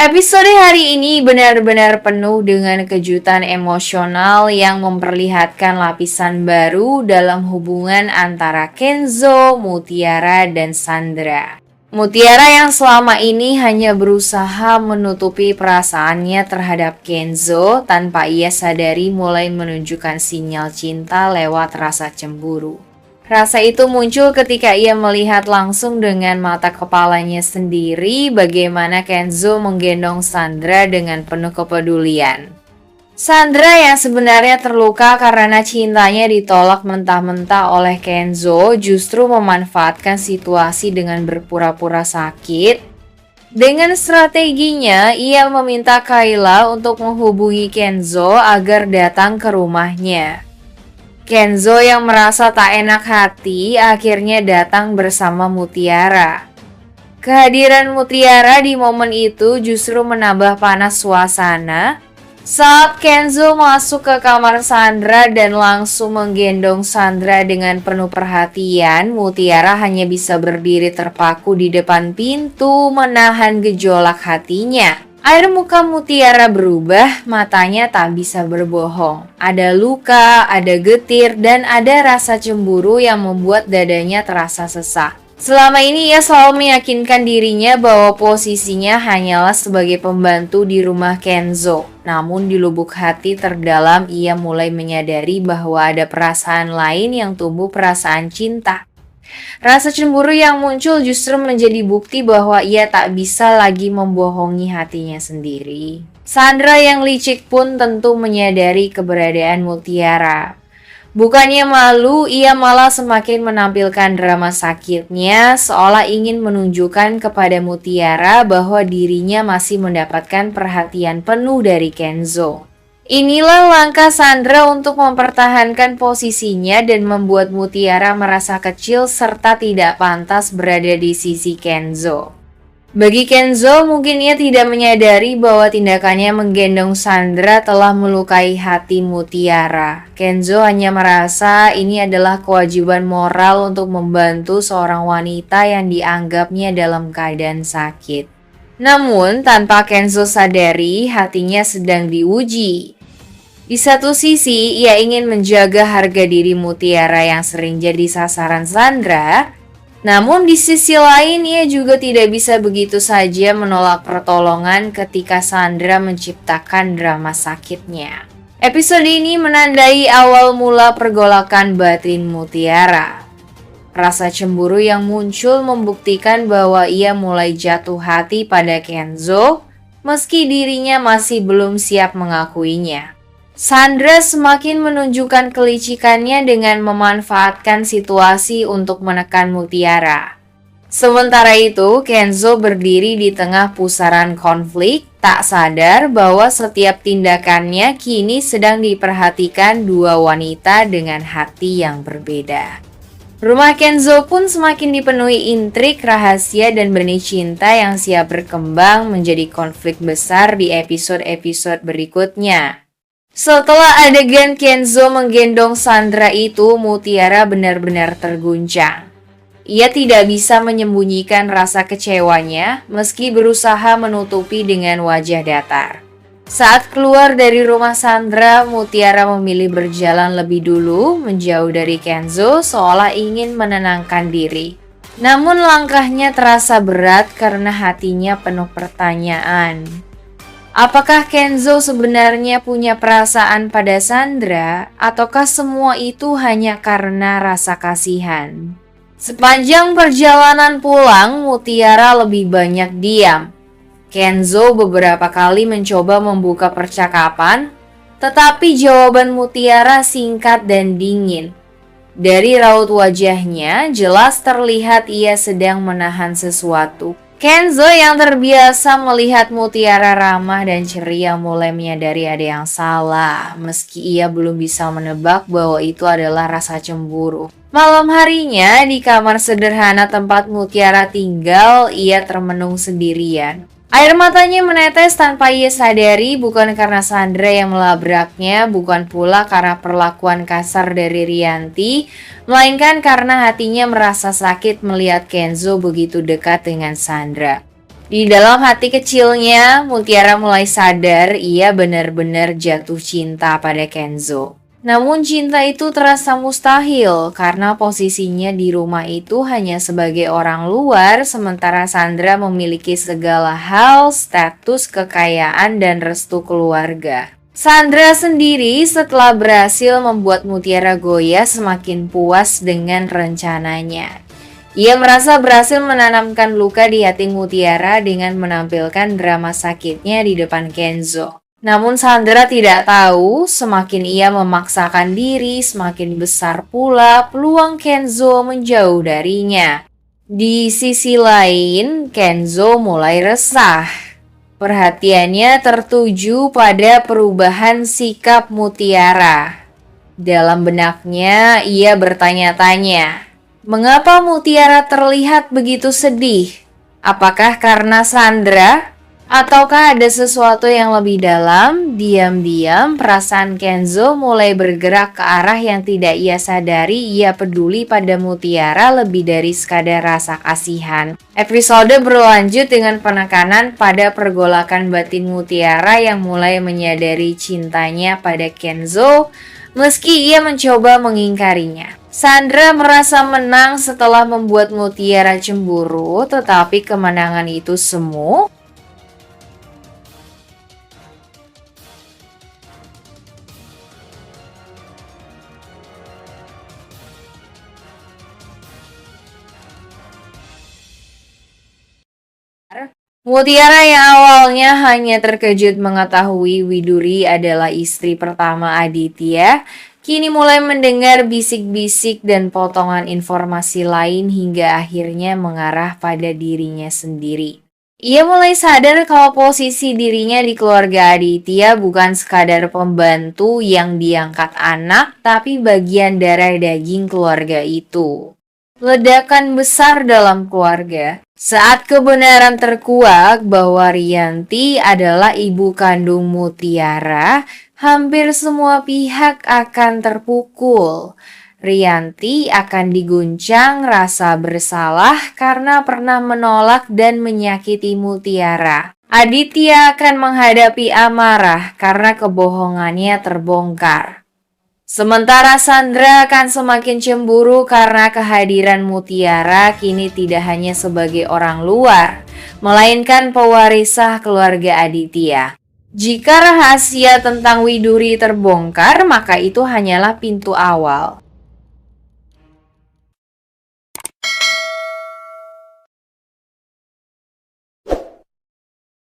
Episode hari ini benar-benar penuh dengan kejutan emosional yang memperlihatkan lapisan baru dalam hubungan antara Kenzo, Mutiara, dan Sandra. Mutiara yang selama ini hanya berusaha menutupi perasaannya terhadap Kenzo tanpa ia sadari mulai menunjukkan sinyal cinta lewat rasa cemburu. Rasa itu muncul ketika ia melihat langsung dengan mata kepalanya sendiri bagaimana Kenzo menggendong Sandra dengan penuh kepedulian. Sandra yang sebenarnya terluka karena cintanya ditolak mentah-mentah oleh Kenzo justru memanfaatkan situasi dengan berpura-pura sakit. Dengan strateginya, ia meminta Kayla untuk menghubungi Kenzo agar datang ke rumahnya. Kenzo yang merasa tak enak hati akhirnya datang bersama Mutiara. Kehadiran Mutiara di momen itu justru menambah panas suasana saat Kenzo masuk ke kamar Sandra dan langsung menggendong Sandra dengan penuh perhatian. Mutiara hanya bisa berdiri terpaku di depan pintu menahan gejolak hatinya. Air muka Mutiara berubah, matanya tak bisa berbohong. Ada luka, ada getir, dan ada rasa cemburu yang membuat dadanya terasa sesak. Selama ini ia selalu meyakinkan dirinya bahwa posisinya hanyalah sebagai pembantu di rumah Kenzo. Namun di lubuk hati terdalam ia mulai menyadari bahwa ada perasaan lain yang tumbuh, perasaan cinta. Rasa cemburu yang muncul justru menjadi bukti bahwa ia tak bisa lagi membohongi hatinya sendiri. Sandra yang licik pun tentu menyadari keberadaan Mutiara. Bukannya malu, ia malah semakin menampilkan drama sakitnya seolah ingin menunjukkan kepada Mutiara bahwa dirinya masih mendapatkan perhatian penuh dari Kenzo. Inilah langkah Sandra untuk mempertahankan posisinya dan membuat Mutiara merasa kecil serta tidak pantas berada di sisi Kenzo. Bagi Kenzo, mungkin ia tidak menyadari bahwa tindakannya menggendong Sandra telah melukai hati Mutiara. Kenzo hanya merasa ini adalah kewajiban moral untuk membantu seorang wanita yang dianggapnya dalam keadaan sakit. Namun, tanpa Kenzo sadari, hatinya sedang diuji. Di satu sisi, ia ingin menjaga harga diri Mutiara yang sering jadi sasaran Sandra. Namun di sisi lain, ia juga tidak bisa begitu saja menolak pertolongan ketika Sandra menciptakan drama sakitnya. Episode ini menandai awal mula pergolakan batin Mutiara. Rasa cemburu yang muncul membuktikan bahwa ia mulai jatuh hati pada Kenzo, meski dirinya masih belum siap mengakuinya. Sandra semakin menunjukkan kelicikannya dengan memanfaatkan situasi untuk menekan Mutiara. Sementara itu, Kenzo berdiri di tengah pusaran konflik, tak sadar bahwa setiap tindakannya kini sedang diperhatikan dua wanita dengan hati yang berbeda. Rumah Kenzo pun semakin dipenuhi intrik, rahasia, dan benih cinta yang siap berkembang menjadi konflik besar di episode-episode berikutnya. Setelah adegan Kenzo menggendong Sandra itu, Mutiara benar-benar terguncang. Ia tidak bisa menyembunyikan rasa kecewanya meski berusaha menutupi dengan wajah datar. Saat keluar dari rumah Sandra, Mutiara memilih berjalan lebih dulu menjauh dari Kenzo seolah ingin menenangkan diri. Namun langkahnya terasa berat karena hatinya penuh pertanyaan. Apakah Kenzo sebenarnya punya perasaan pada Sandra ataukah semua itu hanya karena rasa kasihan? Sepanjang perjalanan pulang, Mutiara lebih banyak diam. Kenzo beberapa kali mencoba membuka percakapan, tetapi jawaban Mutiara singkat dan dingin. Dari raut wajahnya, jelas terlihat ia sedang menahan sesuatu. Kenzo yang terbiasa melihat Mutiara ramah dan ceria mulai menyadari ada yang salah, meski ia belum bisa menebak bahwa itu adalah rasa cemburu. Malam harinya, di kamar sederhana tempat Mutiara tinggal, ia termenung sendirian. Air matanya menetes tanpa ia sadari, bukan karena Sandra yang melabraknya, bukan pula karena perlakuan kasar dari Rianti, melainkan karena hatinya merasa sakit melihat Kenzo begitu dekat dengan Sandra. Di dalam hati kecilnya, Mutiara mulai sadar ia benar-benar jatuh cinta pada Kenzo. Namun cinta itu terasa mustahil karena posisinya di rumah itu hanya sebagai orang luar, sementara Sandra memiliki segala hal, status, kekayaan, dan restu keluarga. Sandra sendiri setelah berhasil membuat Mutiara Goya semakin puas dengan rencananya. Ia merasa berhasil menanamkan luka di hati Mutiara dengan menampilkan drama sakitnya di depan Kenzo. Namun Sandra tidak tahu, semakin ia memaksakan diri, semakin besar pula peluang Kenzo menjauh darinya. Di sisi lain, Kenzo mulai resah. Perhatiannya tertuju pada perubahan sikap Mutiara. Dalam benaknya, ia bertanya-tanya, mengapa Mutiara terlihat begitu sedih? Apakah karena Sandra? Ataukah ada sesuatu yang lebih dalam? Diam-diam perasaan Kenzo mulai bergerak ke arah yang tidak ia sadari. Ia peduli pada Mutiara lebih dari sekadar rasa kasihan. Episode berlanjut dengan penekanan pada pergolakan batin Mutiara yang mulai menyadari cintanya pada Kenzo, meski ia mencoba mengingkarinya. Sandra merasa menang setelah membuat Mutiara cemburu, tetapi kemenangan itu semu. Mutiara yang awalnya hanya terkejut mengetahui Widuri adalah istri pertama Aditya, kini mulai mendengar bisik-bisik dan potongan informasi lain hingga akhirnya mengarah pada dirinya sendiri. Ia mulai sadar kalau posisi dirinya di keluarga Aditya bukan sekadar pembantu yang diangkat anak, tapi bagian darah daging keluarga itu. Ledakan besar dalam keluarga. Saat kebenaran terkuak bahwa Rianti adalah ibu kandung Mutiara, hampir semua pihak akan terpukul. Rianti akan diguncang rasa bersalah karena pernah menolak dan menyakiti Mutiara. Aditya akan menghadapi amarah karena kebohongannya terbongkar. Sementara Sandra akan semakin cemburu karena kehadiran Mutiara kini tidak hanya sebagai orang luar, melainkan pewarisah keluarga Aditya. Jika rahasia tentang Widuri terbongkar, maka itu hanyalah pintu awal.